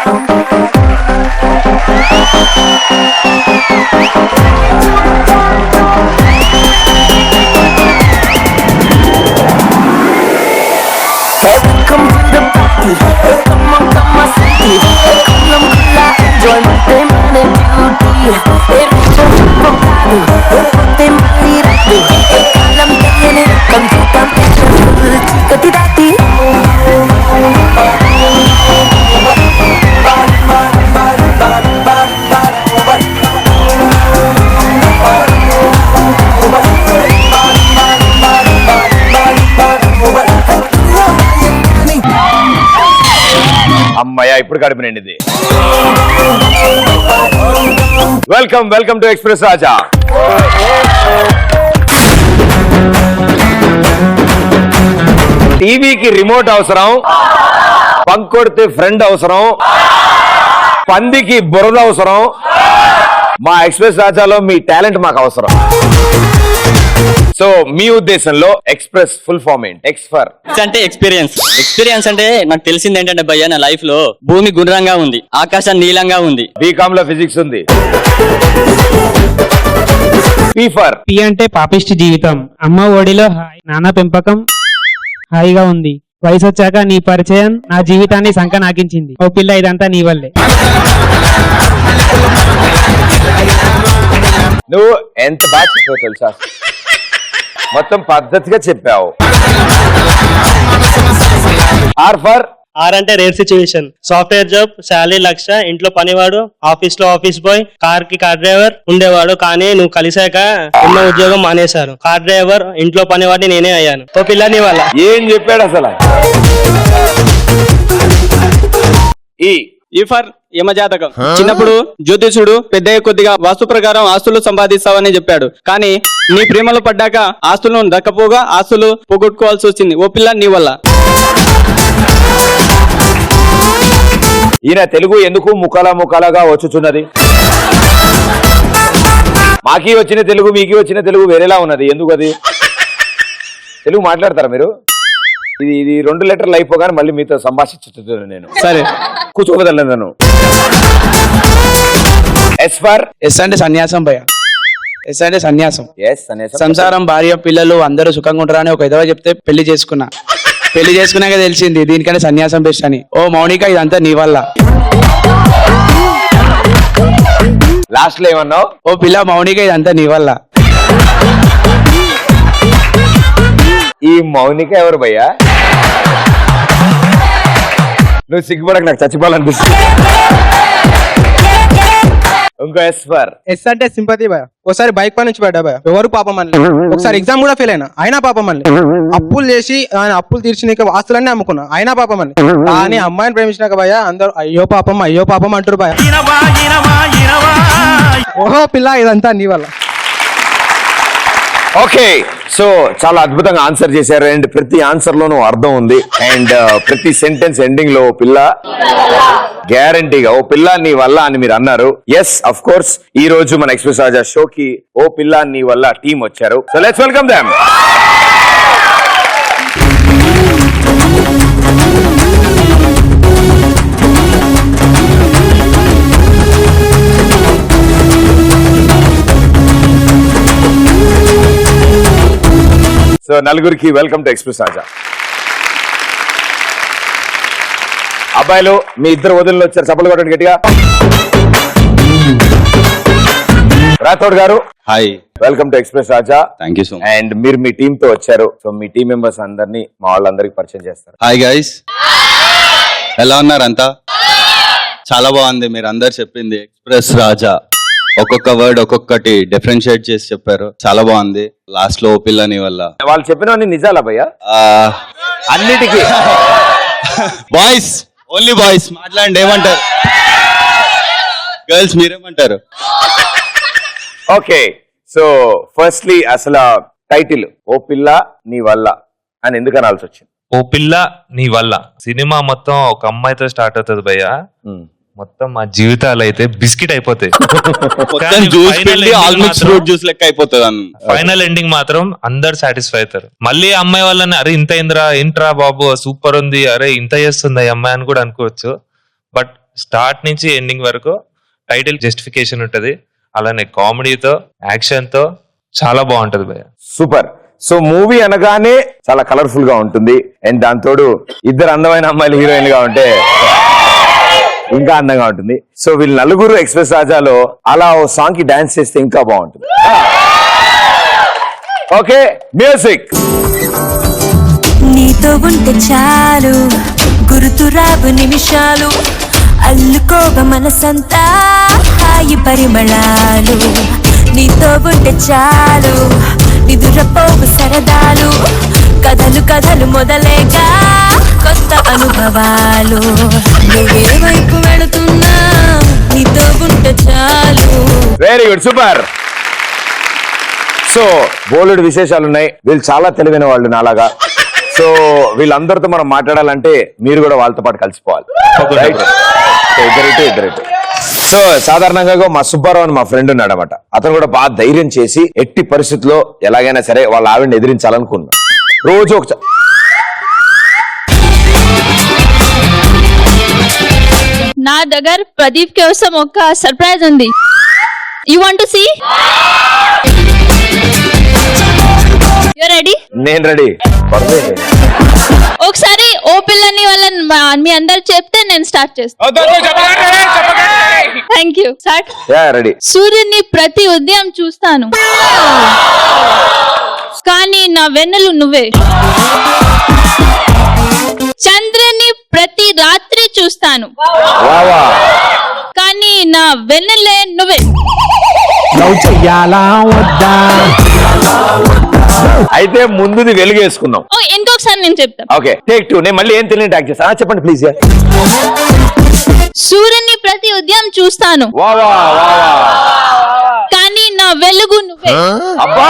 Welcome to the party. Come on, come on, city. Kulam kula, enjoy my money beauty. From Kadu, te mali rati. Kalam kayane, come to chikati dati. అమ్మయ్య ఇప్పుడు కడుపు నిండింది. Welcome to express రాజా. టీవీకి remote అవసరం, పంకొడితే friend అవసరం, పందికి బురద అవసరం. మా ఎక్స్ప్రెస్ రాజాలో మీ టాలెంట్ మాకు అవసరం. సో మీ ఉద్దేశంలో ఎక్స్ప్రెస్ ఫుల్ ఫామ్ ఏంటి? ఎక్స్ఫర్ అంటే ఎక్స్పీరియన్స్ అంటే నాకు తెలిసింది ఏంటంటే భయ్య, నా లైఫ్ లో భూమి గుండ్రంగా ఉంది, ఆకాశం నీలంగా ఉంది. బీకామ్ లో ఫిజిక్స్ ఉంది. పి అంటే పాపిష్టి జీవితం, అమ్మ ఒడిలో నాన్న పెంపకం హాయిగా ఉంది, వయసు వచ్చాక నీ పరిచయం నా జీవితాన్ని సంక నాకించింది, ఓ పిల్ల ఇదంతా నీ వల్లే. నువ్వు ఎంత బాగా చెప్పావు తెలుసా, మొత్తం పద్ధతిగా చెప్పావు. ఆర్ అంటే rare situation, software job, salary 1,00,000, ఇంట్లో పనివాడు, ఆఫీస్ లో ఆఫీస్ బాయ్, కార్ కి కార్ డ్రైవర్ ఉండేవాడు. కానీ నువ్వు కలిసాక ఉన్న ఉద్యోగం మానేశారు. కార్ డ్రైవర్, ఇంట్లో పనివాడిని నేనే అయ్యాను. తో పిల్లని వల్ల ఏం చెప్పాడు అసలు? ఈ ఫర్ యమజాతకం. చిన్నప్పుడు జ్యోతిషుడు పెద్దయ్య కొద్దిగా వాస్తు ప్రకారం ఆస్తులు సంపాదిస్తావని చెప్పాడు. కానీ నీ ప్రేమలో పడ్డాక ఆస్తులను దక్కపోగా ఆస్తులు పోగొట్టుకోవాల్సి వచ్చింది, ఓ పిల్ల నీ వల్ల. ఈయన తెలుగు ఎందుకు ముక్కలాగా వచ్చుచున్నది? మాకి వచ్చిన తెలుగు మీకి వచ్చిన తెలుగు వేరేలా ఉన్నది, ఎందుకు అది? తెలుగు మాట్లాడతారా మీరు? ఇది 2 లెటర్లు అయిపోగానే మళ్ళీ మీతో సంభాషించుతున్నాను నేను. సరే కూర్చోవదలను నన్ను. ఎస్ అంటే సన్యాసం భయ. ఎస్ అంటే సన్యాసం. సంసారం, భార్య, పిల్లలు అందరూ సుఖంగా ఉంటారని ఒక ఎదవ చెప్తే పెళ్లి చేసుకున్నాక తెలిసింది దీనికంటే సన్యాసం బెస్ట్ అని. ఓ మౌనిక ఇదంతా నీ వల్ల. లాస్ట్ లో ఏమన్నావు? ఓ పిల్ల మౌనిక ఇదంతా నీ వల్ల. ఈ మౌనిక ఎవరు భయ్యా? నువ్వు సిగ్గుపడక నాకు చచ్చిపోవాలనిపిస్తుంది. ఇంకో ఎస్ అంటే సింపతి భయ. ఒకసారి బైక్ పై నుంచి పడ్డా భయ, ఎవరు పాపం అని. ఒకసారి ఎగ్జామ్ కూడా ఫెయిల్ అయినా, అయినా పాపం అని. అప్పులు చేసి ఆయన అప్పులు తీర్చినాక ఆస్తులన్నీ అమ్ముకున్నా, అయినా పాపం అని. కానీ అమ్మాయిని ప్రేమించినాక భయ అందరూ అయ్యో పాపం అంటారు భయ. ఓహో పిల్ల ఇదంతా నీ వల్ల. ఓకే, సో చాలా అద్భుతంగా ఆన్సర్ చేశారు. అండ్ ప్రతి ఆన్సర్ లోనూ అర్థం ఉంది. అండ్ ప్రతి సెంటెన్స్ ఎండింగ్ లో పిల్ల గ్యారంటీగా ఓ పిల్ల నీ వల్ల అని మీరు అన్నారు. ఎస్, అఫ్ కోర్స్ ఈ రోజు మన ఎక్స్ప్రెస్ రాజా షోకి ఓ పిల్ల నీ వల్ల టీం వచ్చారు. So let's welcome them. So నలుగురికి వెల్కమ్ టు ఎక్స్ప్రెస్ రాజా. అబ్బాయిలు మీ ఇద్దరు వదిలిలో వచ్చారు, చప్పట్లు కొట్టండి గట్టిగా. రాథోడ్ గారు hi, welcome to express Raja. Thank you so much. And మీరు మీ టీమ్ తో వచ్చారు. సో మీ టీం మెంబర్స్ అందరినీ మా వాళ్ళందరికి పరిచయం చేస్తారు. హాయ్ గైస్, ఎలా ఉన్నారు అంతా? చాలా బాగుంది మీరు అందరు చెప్పింది. ఎక్స్ప్రెస్ రాజా ఒక్కొక్క వర్డ్ ఒక్కొక్కటి డిఫరెన్షియేట్ చేసి చెప్పారు, చాలా బాగుంది. లాస్ట్ లో పిల్లని వల్ల వాళ్ళు చెప్పినవన్నీ నిజాలా భయ్యా? అన్నిటికీ బాయ్స్, ఓన్లీ బాయ్స్ మాట్లాడండి, ఏమంటారు? గర్ల్స్ మీరేమంటారు? ఓకే, సో ఫస్ట్లీ అసలు టైటిల్ ఓ పిల్ల నీ వల్ల అని ఎందుకు అనాల్సి వచ్చింది? ఓ పిల్ల నీ వల్ల సినిమా మొత్తం ఒక అమ్మాయితో స్టార్ట్ అవుతుంది భయ్యా. మొత్తం మా జీవితాలు అయితే బిస్కెట్ అయిపోతాయి. ఫైనల్ ఎండింగ్ మాత్రం అందరు సాటిస్ఫై అవుతారు. మళ్ళీ అమ్మాయి వాళ్ళని అరే ఇంత ఏంట్రా బాబు సూపర్ ఉంది, అరే ఇంత చేస్తుంది ఈ అమ్మాయి అని కూడా అనుకోవచ్చు. బట్ స్టార్ట్ నుంచి ఎండింగ్ వరకు టైటిల్ జస్టిఫికేషన్ ఉంటది, అలానే కామెడీతో యాక్షన్ తో చాలా బాగుంటది భయ్య. సూపర్. సో మూవీ అనగానే చాలా కలర్ఫుల్ గా ఉంటుంది, అండ్ దాంతోడు ఇద్దరు అందమైన అమ్మాయిలు హీరోయిన్ గా ఉంటే ఇంకా అందంగా ఉంటుంది. సో వీళ్ళు నలుగురు ఎక్స్ప్రెస్ రాజాలో అలా ఓ సాంగ్ కి డాన్స్ చేస్తే ఇంకా బాగుంటుంది. Okay, music. నీతో ఉంటే చాలు గుర్తురావు నిమిషాలు, అల్లుకోవ మనసంతా హాయి పరిమళాలు. నీతో ఉంటే చాలు నిదురపోవు సరదాలు, కథలు కథలు మొదలేగా కొత్త అనుభవాలు. నువ్వే వైపు వెళుతున్నా నీతో ఉంటే చాలు. Very good, super. సో బోలెడు విశేషాలు ఉన్నాయి. వీళ్ళు చాలా తెలివైన వాళ్ళు నాలాగా. సో వీళ్ళందరితో మనం మాట్లాడాలంటే మీరు కూడా వాళ్ళతో పాటు కలిసిపోవాలి. Right? So, ఇద్దరిటు. సో సాధారణంగా మా సుబ్బారావు అని మా ఫ్రెండ్ ఉన్నాడు అనమాట. అతను కూడా బాగా ధైర్యం చేసి ఎట్టి పరిస్థితుల్లో ఎలాగైనా సరే వాళ్ళ ఆవిడని ఎదిరించాలనుకున్నాడు. రోజు ఒక నా దగ్గర ప్రదీప్ కోసం ఒక సర్ప్రైజ్ ఉంది. You want to see? You ready? నేను రెడీ. ఒకసారి ఓ పిల్లని వాళ్ళని మీ అందరు చెప్తే నేను స్టార్ట్ చేస్తాను. Thank you. స్టార్ట్. రెడీ. సూర్యుని ప్రతి ఉదయం చూస్తాను, కానీ నా వెన్నెలు నువ్వే. చంద్రుని ప్రతి రాత్రి చూస్తాను, కానీ నా వెన్నెలే నువ్వే. అయితే ముందుది వెలుగేసుకుందాం. ఇంకొకసారి నేను చెప్తాను. Okay, take 2. నేను మళ్ళీ ఏం తెలియని ట్యాక్ చేస్తాను. చెప్పండి ప్లీజ్. సూర్యుని ప్రతి ఉదయం చూస్తాను, కానీ నా వెలుగు నువ్వే. అబ్బా.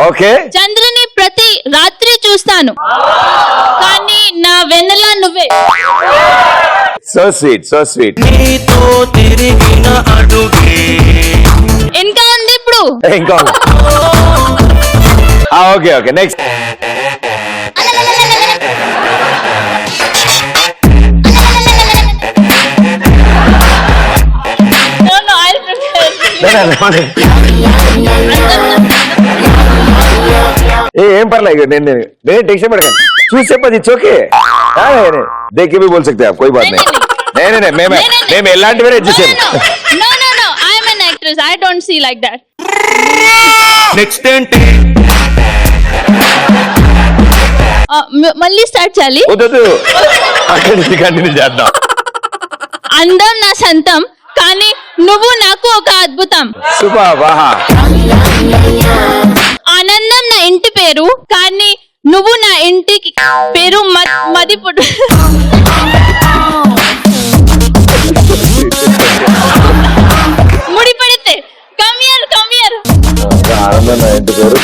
ఓకే. చంద్రుని ప్రతి రాత్రి చూస్తాను, కానీ నా వెన్నెల నువ్వే. So sweet, so sweet. ఇంకా ఉంది ఇప్పుడు. ఇంకా ఓకే ఓకే, నెక్స్ట్. ఏం పర్లేదు, నేను టెన్షన్ పడకండి. చూసి చెప్పదు, ఇట్స్ ఓకే. देख के भी बोल सकते हैं आप, कोई बात नहीं. नहीं మేము ఎలాంటి వేరే చూసాను. No, I am an actress. I don't see like that. Next ఏంటి? మళ్ళీ స్టార్ట్ చేయాలి. వద్దు, అక్కడి నుంచి కంటిన్యూ చేద్దాం. అందం నా సొంతం, కానీ నువ్వు నాకు ఒక అద్భుతం. సూపర్. ఆనందం నా ఇంటి పేరు, కానీ నువ్వు నా ఇంటికి పేరు మదిపుడు. ముడి పెడితే కమియర్. ఆనందం నా ఇంటి పేరు,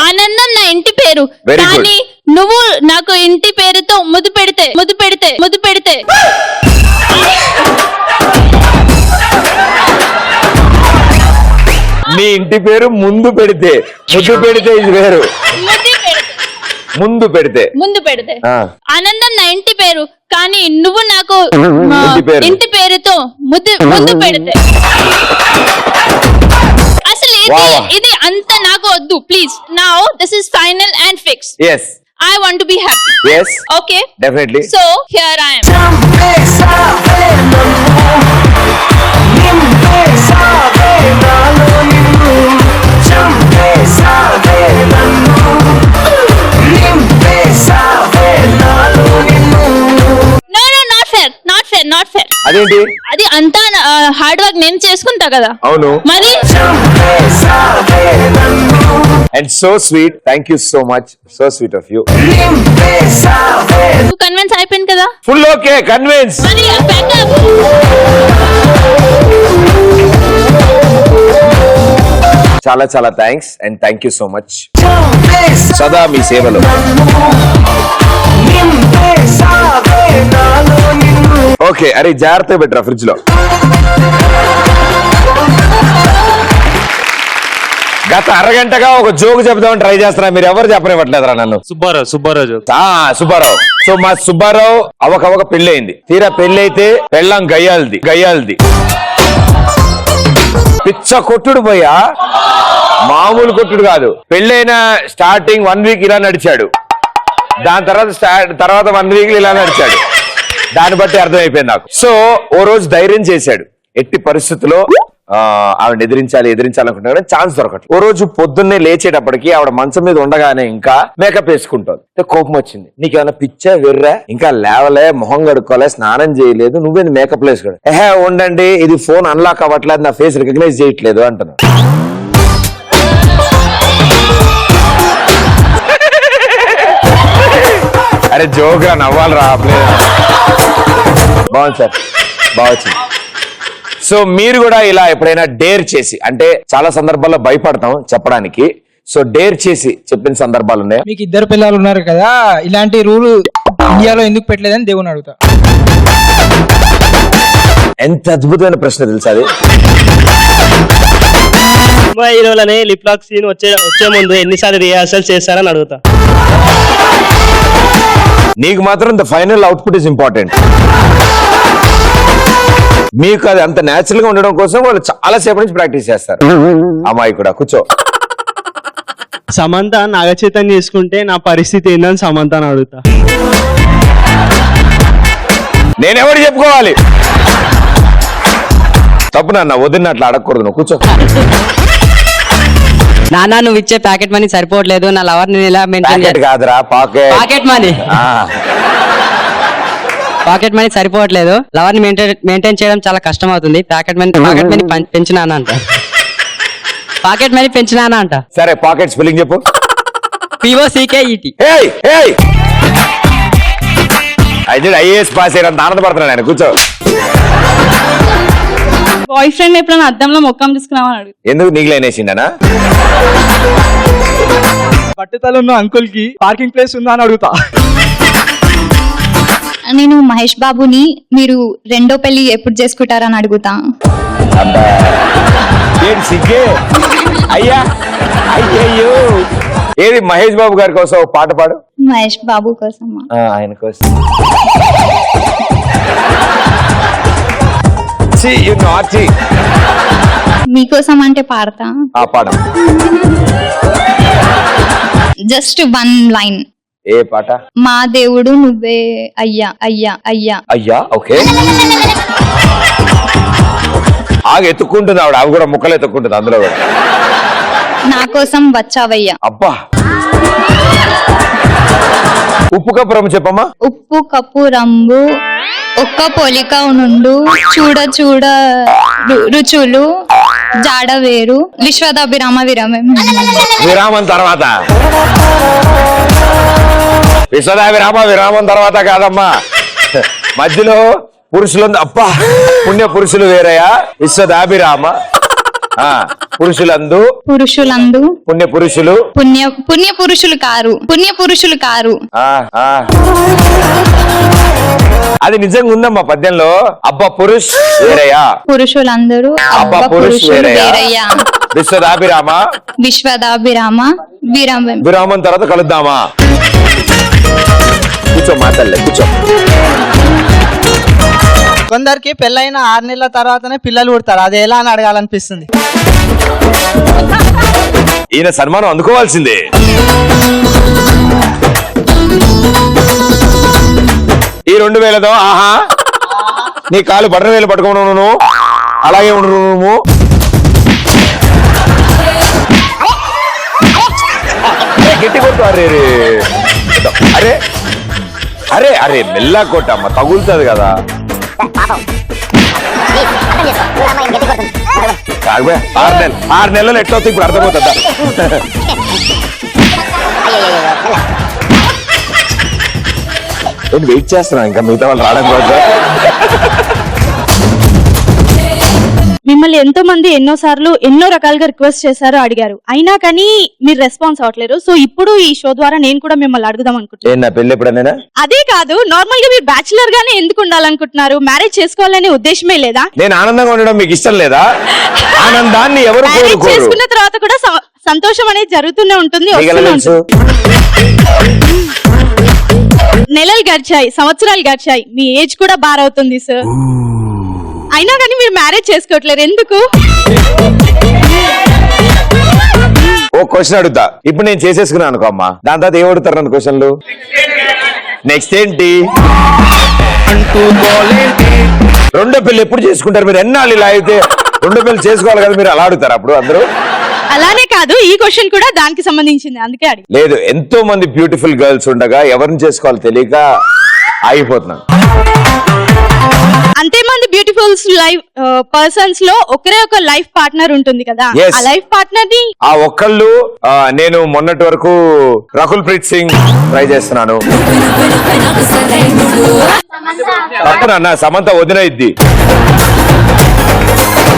ఆనందం నా ఇంటి పేరు, కానీ నువ్వు నాకు ఇంటి పేరుతో ముద్దు పెడితే. నీ ఇంటి పేరు ముందు పెడితే, ముద్దు పెడితే ఇది వేరు. ముందు పెడితే ఆనందం నా ఇంటి పేరు, కానీ నువ్వు నాకు ఇంటి పేరుతో ముద్దు పెడితే. అసలు ఇది అంత నాకు వద్దు, please. Now this is final and fix. yes I want to be happy. yes Okay, definitely. So here I am. not fair. అదేంటి? అది అంతా హార్డ్ వర్క్ నేను చేసుకుంటా కదా. అవును. మరి and so sweet, thank you so much, so sweet of you. Convince అయిపోయింది కదా. Full okay, convince. మరి బ్యాకప్. చాలా చాలా thanks and thank you so much. సదా మీ సేవలో. ఓకే, అరే జాగ్రత్తగా పెట్టరా ఫ్రిడ్జ్ లో. గత అరగంటగా ఒక జోక్ చెప్దామని ట్రై చేస్తున్నా, మీరు ఎవరు చెప్పనివ్వట్లేదురా నన్ను. సుబ్బారావు సుబ్బారావు. సో మా సుబ్బారావు అవకవక పెళ్లి అయింది. తీరా పెళ్లి అయితే పెళ్ళం గయ్యాలది పిచ్చ కొట్టుడు పోయా, మామూలు కొట్టుడు కాదు. పెళ్ళైన స్టార్టింగ్ 1 వీక్ ఇలా నడిచాడు, దాని తర్వాత 1 వీక్ ఇలా నడిచాడు. దాన్ని బట్టి అర్థమైపోయింది నాకు. సో ఓ రోజు ధైర్యం చేశాడు, ఎట్టి పరిస్థితుల్లో ఆవిడ ఎదిరించాలనుకుంటున్నా కానీ ఛాన్స్ దొరకట్లేదు. ఓ రోజు పొద్దున్నే లేచేటప్పటికి ఆవిడ మంచం మీద ఉండగానే ఇంకా మేకప్ వేసుకుంటుంది. కోపం వచ్చింది, నీకేమైనా పిచ్చా వెర్రా, ఇంకా లేవలే, మొహం కడుక్కోలే, స్నానం చేయలేదు, నువ్వేంది మేకప్ వేసుకోడు. ఉండండి, ఇది ఫోన్ అన్లాక్ అవ్వట్లేదు, నా ఫేస్ రికగ్నైజ్ చేయట్లేదు అంటున్నా. అరే జోక్గా నవ్వాలరా, బాగుంది సార్, బాగా వచ్చింది. సో మీరు కూడా ఇలా ఎప్పుడైనా డేర్ చేసి, అంటే చాలా సందర్భాల్లో భయపడతాం చెప్పడానికి, సో డేర్ చేసి చెప్పిన సందర్భాలు ఉన్నాయా? మీకు 2 పిల్లలు ఉన్నారు కదా, ఇలాంటి రూల్ ఇండియాలో ఎందుకు పెట్టలేదని దేవుని అడుగుతా. ఎంత అద్భుతమైన ప్రశ్న తెలుసా అది. హీరోలని లిప్ లాక్ సీన్ వచ్చే ముందు ఎన్నిసార్లు రిహార్సల్ చేస్తారని అడుగుతా. నీకు మాత్రం the final output is important. మీకు అది అంత నేచురల్ గా ఉండడం కోసం వాళ్ళు చాలా సేపు నుంచి ప్రాక్టీస్ చేస్తారు. అమ్మాయి కూడా కూర్చో. సమంత నాగచైతన్య చేసుకుంటే నా పరిస్థితి ఏందని సమంతని అడుగుతా. నేనెవరు చెప్పుకోవాలి? తప్పు నాన్న, వదిన అట్లా అడగకూడదు, నువ్వు కూర్చో. నాన్న నువ్వు ఇచ్చే ప్యాకెట్ మనీ సరిపోవట్లేదు, నా లవర్ నేను ఎలా మెయింటైన్ కాదురా, పాకెట్ మనీ సరిపోవట్లేదు, లవర్ ని మెయింటైన్ చేయడం చాలా కష్టం అవుతుంది, పాకెట్ మనీ పెంచినానా అంట. పాకెట్ మనీ పెంచినానా అంట. సరే పాకెట్ స్పెల్లింగ్ చెప్పు. POCKET. IAS పాస్ అయ్యారంత ఆనందపడుతున్నాడు ఆయన, కూర్చో. బాయ్ ఫ్రెండ్ ఎప్పుడైనా అద్దంలో మొక్కం తీసుకున్నామని అడుగు. ఎందుకు నీకులేనేసిండనా? పట్టుదల అంకుల్ కి పార్కింగ్ ప్లేస్ ఉందా అని అడుగుతా. నేను మహేష్ బాబుని మీరు 2వ పెళ్లి ఎప్పుడు చేసుకుంటారని అడుగుతా. సిగ్గే అయ్యా, అయ్యయ్యో. ఏది మహేష్ బాబు గారి కోసం ఒక పాట పాడు. మహేష్ బాబు కోసం ఆయన కోసం. మీకోసం అంటే పాడతా. పాడ. Just 1 line. ఏ పాట? మా దేవుడు నువ్వే అయ్యా అయ్యా అయ్యా అయ్యా. ఓకే, ఆగ ఎత్తుక్కుంటుంది ఆవిడ, అవి కూడా ముక్కలు ఎత్తుక్కుంటుంది అందులో కూడా. నా కోసం వచ్చావయ్యా. అబ్బా. ఉప్పు కప్పు రంగు చెప్పమ్మా. ఉప్పు కప్పు రంగు ఒక్క పోలిక నుండు చూడ చూడ రుచులు జాడ వేరు విశ్వదాభిరామ విరామం తర్వాత విరామం తర్వాత కాదమ్మా, మధ్యలో పురుషులు. అబ్బా, పుణ్య పురుషులు వేరయా, విశ్వదాభిరామ పురుషులందు పుణ్య పురుషులు పుణ్య పురుషులు కారు. అది నిజంగా ఉందమ్మా పద్యంలో. అబ్బా పురుష్ వేరయ్యా, పురుషులందరూ అబ్బా పురుష్ వేరయ్యా, విశ్వదాభిరామ విరామం తర్వాత కలుద్దామా. కూర్చో, మాట్లాడలే, కూర్చో. కొందరికి పెళ్ళైన 6 నెలల తర్వాతనే పిల్లలు పుడతారు, అది ఎలా అని అడగాలనిపిస్తుంది. ఈయన సన్మానం అందుకోవాల్సిందే. ఈ 2000తో ఆహా, నీ కాలు బటన్ వేలు పట్టుకోను నువ్వు, అలాగే ఉండు నువ్వు. గట్టి కొట్టు. అరే అరే అరే అరే మెల్లా కొట్టమ్మ, తగులుతుంది కదా. 6 నెలలు ఎట్లా అవుతుంది ఇప్పుడు అర్థమవుతుందా? నేను వెయిట్ చేస్తున్నా, ఇంకా మిగతా వాళ్ళు రావడం కోసం. మిమ్మల్ని ఎంతో మంది ఎన్నోసార్లు ఎన్నో రకాలుగా రిక్వెస్ట్ చేశారు, అడిగారు, అయినా కానీ మీరు రెస్పాన్స్ అవ్వట్లేరు. సో ఇప్పుడు ఈ షో ద్వారా నేను కూడా మిమ్మల్ని అడుగుదాం అనుకుంటున్నాను. నా పెళ్లి ఎప్పుడైనా? అదే కాదు, నార్మల్ గా మీరు బ్యాచులర్ గానే ఎందుకు ఉండాలనుకుంటున్నారు? మ్యారేజ్ చేసుకోవాలనే ఉద్దేశమే లేదా? నేను ఆనందంగా ఉండడం మీకు ఇష్టం లేదా? ఆనందాన్ని ఎవరు మ్యారేజ్ కోరుకోరు చేసుకున్న తర్వాత కూడా సంతోషం అనేది జరుగుతూనే ఉంటుంది, మీకు ఎలా వస్తూనే తెలుసు? ఉంటుంది. నెలలు గడిచాయి, సంవత్సరాలు గడిచాయి, మీ ఏజ్ కూడా బార్ అవుతుంది సార్. అయినా కానీ మీరు మ్యారేజ్ చేసుకోవట్లేరు, ఎందుకు? ఓ క్వశ్చన్ అడుగుతా. ఇప్పుడు నేను చేసేసుకున్నాను అనుకో అమ్మా, దాని తర్వాత ఏం అడుగుతారు నన్ను క్వశ్చన్లు? నెక్స్ట్ ఏంటి? రెండో పెళ్లి ఎప్పుడు చేసుకుంటారు మీరు? ఎన్నాళ్ళు ఇలా అయితే రెండో పెళ్లి చేసుకోవాలి కదా, మీరు అలా అడుగుతారు అప్పుడు అందరూ? అలానే కాదు, ఈ క్వశ్చన్ కూడా దానికి సంబంధించింది, అందుకే అడిగి. లేదు, ఎంతో మంది బ్యూటిఫుల్ గర్ల్స్ ఉండగా ఎవరిని చేసుకోవాలో తెలియక ఆగిపోతున్నాను. అంతే మంది బ్యూటిఫుల్ లైఫ్ పర్సన్స్ లో ఒకరే ఒక లైఫ్ పార్ట్నర్ ఉంటుంది కదా, Yes. ఆ లైఫ్ పార్ట్నర్ ని ఆ ఒక్కళ్ళు నేను మొన్నటి వరకు రకుల్ ప్రీత్ సింగ్ ట్రై చేస్తున్నాను. తప్పనన్నా, సమంత వదిన ఇద్ది.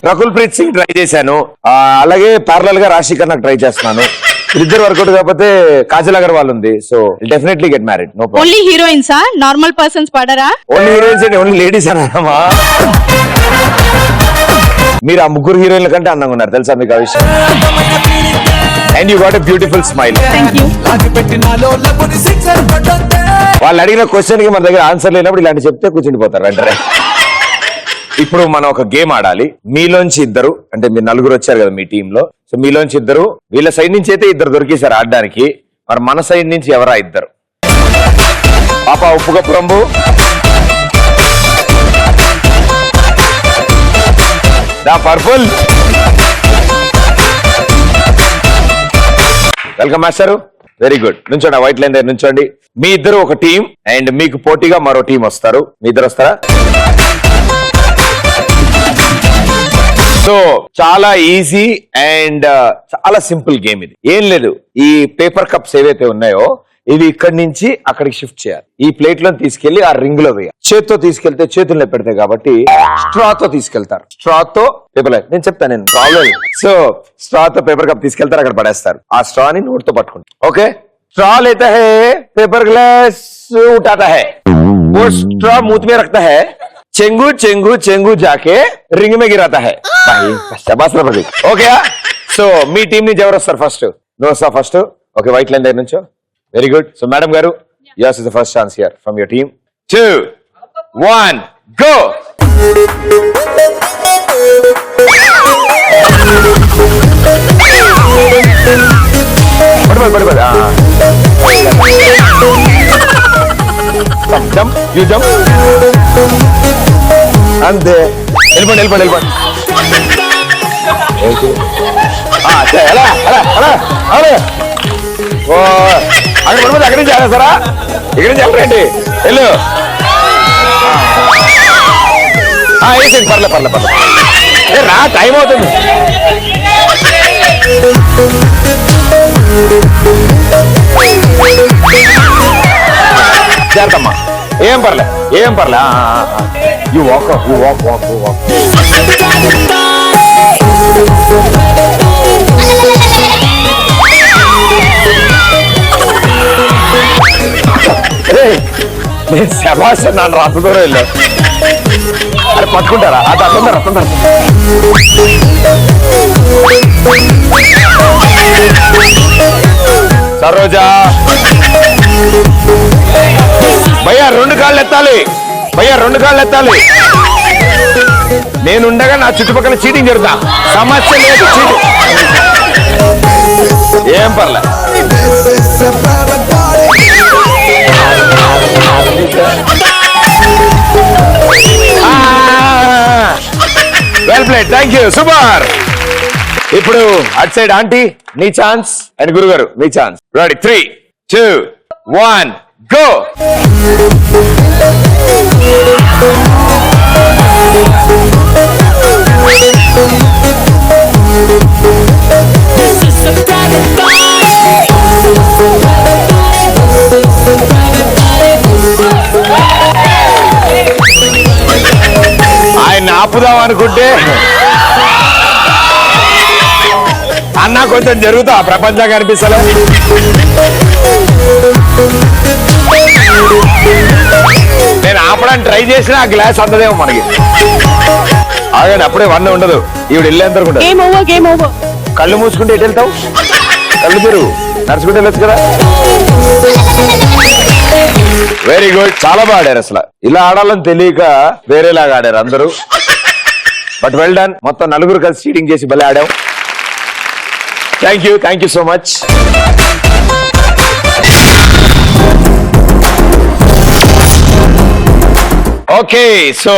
రకుల్ ప్రీత్ సింగ్ ట్రై చేశాను, అలాగే ప్యారలల్ గా రాశిఖర్ నాకు ట్రై చేస్తున్నాను. ఇద్దరు వర్కౌట్ కాకపోతే కాజల్ అగర్వాల్ ఉంది. So definitely get married, no problem. Only హీరోయిన్సా, నార్మల్ పర్సన్స్ పడరా? ఓన్లీ హీరోయిన్స్ అండి, ఓన్లీ లేడీస్ అన్నామా? మీరు ఆ ముగ్గురు హీరోయిన్ల కంటే అందంగా ఉన్నారు, తెలుసా మీకు ఆ విషయం? And you got a beautiful smile. వాళ్ళు అడిగిన క్వశ్చన్ కి మన దగ్గర ఆన్సర్ లేనప్పుడు ఇలాంటి చెప్తే కూర్చుండిపోతారు వెంటనే. ఇప్పుడు మనం ఒక గేమ్ ఆడాలి. మీలోంచి ఇద్దరు, అంటే మీరు నలుగురు వచ్చారు కదా మీ టీమ్ లో, సో మీలోంచి ఇద్దరు, వీళ్ళ సైడ్ నుంచి అయితే ఇద్దరు దొరికేశారు ఆడడానికి, మరి మన సైడ్ నుంచి ఎవరా ఇద్దరు? పాప ఉప్పు కప్పు రంబు, దా purple. Welcome master, very good. నుంచోండి, వైట్ లైన్ దగ్గర నుంచోండి. మీ ఇద్దరు ఒక టీం అండ్ మీకు పోటీగా మరో టీం వస్తారు. మీ ఇద్దరు వస్తారా? సో చాలా ఈజీ అండ్ చాలా సింపుల్ గేమ్ ఇది. ఏం లేదు, ఈ పేపర్ కప్స్ ఏవైతే ఉన్నాయో ఇవి ఇక్కడి నుంచి అక్కడికి షిఫ్ట్ చేయాలి. ఈ ప్లేట్ లో తీసుకెళ్లి ఆ రింగ్ లో వేయాలి. చేత్తో తీసుకెళ్తే చేతుల్లో పెడతాయి కాబట్టి స్ట్రాతో తీసుకెళ్తారు. స్ట్రాతో పేపర్, నేను చెప్తాను, నేను ప్రాబ్లం. సో స్ట్రాతో పేపర్ కప్ తీసుకెళ్తారు, అక్కడ పడేస్తారు. ఆ స్ట్రాని నోట్తో పట్టుకుంటారు. ఓకే, స్ట్రా లేతా హై, పేపర్ గ్లాస్ ఉఠాతా హై, वो स्ट्रॉ मुंह में रखता है, చెంగు చెంగు చెంగు జాకే రింగ్ మే గిరాతా హై. శబాస్ రా ప్రదీప్. ఓకే, సో మీ టీం నుంచి ఎవరు వస్తారు ఫస్ట్? నువ్వు వస్తావు ఫస్ట్. ఓకే, వైట్ లైన్ దగ్గర నుంచో. Very good. సో మేడం గారు, yours is the first chance here from your team. 2, 1 go. పడిపోయి జంప్, యూ జంప్, అంతే. వెళ్ళిపోండి వెళ్ళిపోండి వెళ్ళిపోండి. అలా అలా అలా అలా. ఓ అక్కడ పడిపోతే అక్కడి నుంచి ఆడేస్తారా? ఇక్కడి నుంచి వెళ్ళరండి, వెళ్ళు. వేసేయండి, పర్లే పర్లే పర్లే, రా, టైం అవుతుంది. జాగ్రత్తమ్మా, ఏం పర్లే ఏం పర్లే. You walk you walk walk walk. నేను శబాష్ నన్ను అంత దూరం వెళ్ళా. అరే పట్టుకుంటారా? అది అర్థందా అర్థందా. సరోజా భయ్యా, 2 కాళ్ళు ఎత్తాలి భయ్యా, 2 కాళ్ళు ఎత్తాలి. నేనుండగా నా చుట్టుపక్కల చీటింగ్ జరుగుతా, సమస్య లేదు. చీటింగ్ ఏం పర్లే. Well played, thank you, super. ఇప్పుడు అట్ సైడ్ ఆంటీ నీ ఛాన్స్ అండ్ గురుగారు మీ ఛాన్స్. Ready, 3, 2, 1 go. ఆయన ఆపుదాం అనుకుంటే అన్న కొంచెం జరుగుతా, ప్రపంచం కనిపిస్తలే. నేను ఆపడానికి ట్రై చేసిన ఆ గ్లాస్ అందదేమో మనకి. ఆగండి, అప్పుడే 1 ఉండదు. ఈవిడ వెళ్ళేంత వరకు ఉండదు. Game over, game over. కళ్ళు మూసుకుంటే ఎటు వెళ్తావు? కళ్ళు తెరు, నడుచుకుంటే వెళ్ళొచ్చు కదా. వెరీ గుడ్, చాలా బాగా ఆడారు. అసలు ఇలా ఆడాలని తెలియక వేరేలాగా ఆడారు అందరూ. But well done. మొత్తం 4 కలిసి చీటింగ్ చేసి భలే ఆడాం. Thank you so much. Okay, so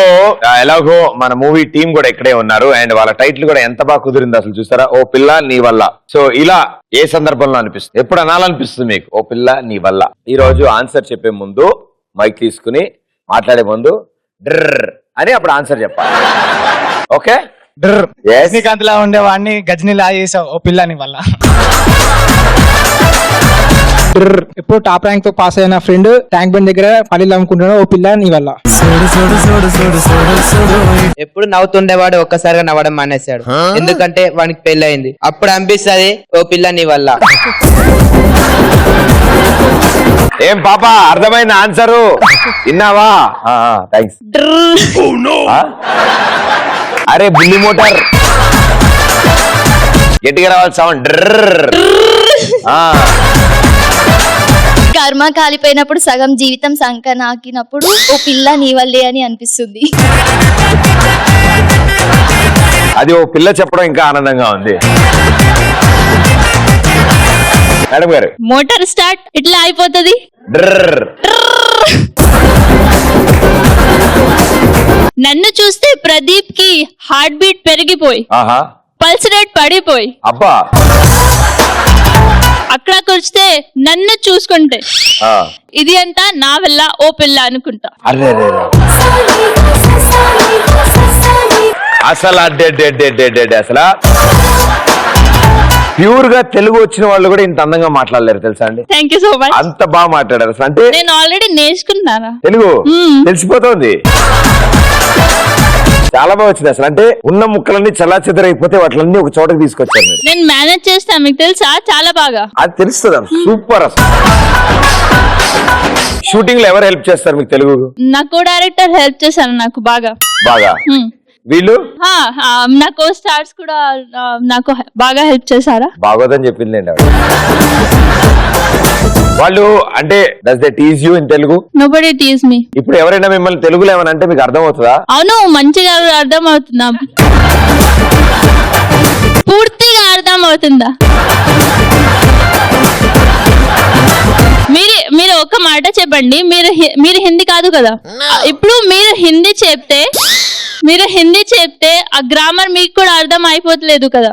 ఎలాగో మన మూవీ టీం కూడా ఇక్కడే ఉన్నారు అండ్ వాళ్ళ టైటిల్ కూడా ఎంత బాగా కుదిరింది అసలు చూసారా, ఓ పిల్ల నీ వల్ల. సో ఇలా ఏ సందర్భంలో అనిపిస్తుంది, ఎప్పుడు అనాలనిపిస్తుంది మీకు ఓ పిల్ల నీ వల్ల? ఈ రోజు ఆన్సర్ చెప్పే ముందు మైక్ తీసుకుని మాట్లాడే ముందు డ్రర్ అని అప్పుడు ఆన్సర్ చెప్పాలి. ఓకే, రజనీకాంత్ లా ఉండేవాడిని గజనీ లా చేసావు ఓ పిల్లని వల్ల. ఎప్పుడు టాప్ ర్యాంక్ తో పాస్ అయిన ఫ్రెండ్ ట్యాంక్ బండ్ దగ్గర పల్లీలు అమ్ముకుంటున్నాడు ఓ పిల్ల నీ వల్ల. ఎప్పుడు నవ్వుతుండేవాడు ఒక్కసారిగా నవ్వడం మానేశాడు, ఎందుకంటే వానికి పెళ్లి అయింది. అప్పుడు అనిపిస్తుంది ఓ పిల్ల నీ వల్ల. ఏం పాప అర్థమైంది ఆన్సరు? విన్నావా? థ్యాంక్స్. అరే బుల్లి మోటార్ గట్టిగా రావాలి సౌండ్. కర్మ కాలిపోయినప్పుడు సగం జీవితం సంక నాకినప్పుడు ఓ పిల్ల నీ వల్లే అని అనిపిస్తుంది. అది ఓ పిల్ల చెప్పడం ఇంకా ఆనందంగా ఉంది. మేడం గారు, మోటార్ స్టార్ట్ ఇట్లా అయిపోతుంది. నన్ను చూస్తే ప్రదీప్ కి హార్ట్ బీట్ పెరిగిపోయి పల్స్ రేట్ పడిపోయి అబ్బా అక్కడ కూర్చితే నన్ను చూసుకుంటే ఇది అంతా నా వల్ల ఓ పిల్ల అనుకుంటా. అసలు అసలు ప్యూర్ గా తెలుగు వచ్చిన వాళ్ళు కూడా ఇంత అందంగా మాట్లాడలేరు తెలుసా అండి. Thank you so much. అంత బాగా మాట్లాడారు అసలు. అంటే నేను ఆల్రెడీ నేర్చుకున్నానా తెలుగు, తెలిసిపోతుంది. చాలా బాగా వచ్చింది అసలు. అంటే ఉన్న ముక్కలన్నీ చల్లా చెదరైపోతే వాటిలన్నీ ఒక చోటకి తీసుకొచ్చారు మీరు. నేను మేనేజ్ చేస్తాను, మీకు తెలుసా చాలా బాగా. అది తెలుస్తుంది. సూపర్ అసలు. షూటింగ్ లో ఎవరు హెల్ప్ చేస్తారు మీకు తెలుగు? నా కో డైరెక్టర్ హెల్ప్ చేశారు నాకు బాగా. వీళ్ళు నా కో స్టార్స్ కూడా నాకు బాగా హెల్ప్ చేశారా? బాగోదని చెప్పింది వాళ్ళు. అంటే does they tease you in Telugu? Nobody tease me. ఇప్పుడు ఎవరైనా మిమ్మల్ని తెలుగులో ఏమని అంటే మీకు అర్థం అవుతుందా? అవును, మంచిగా అర్థం అవుతుందా? పూర్తిగా అర్థం అవుతుందా? మీరు ఒక మాట చెప్పండి, మీరు హిందీ కాదు కదా. ఇప్పుడు మీరు హిందీ చెప్తే ఆ గ్రామర్ మీకు కూడా అర్థం అయిపోతలేదు కదా.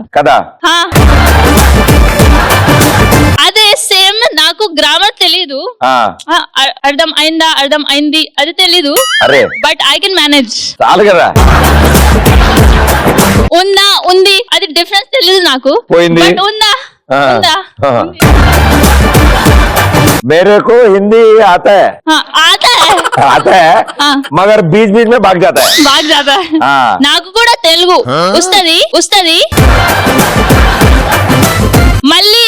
అదే సేమ్ నాకు గ్రామర్ తెలీదు, అర్థం అయింది అది తెలీదు, బట్ ఐ కెన్ మేనేజ్. ఉంది అది డిఫరెన్స్ తెలీదు నాకు, బట్ ఉందా. मेरे को हिंदी आता है. आता है मगर बीच बीच में भाग जाता है. నాకు కూడా తెలుగు వస్తది మళ్ళీ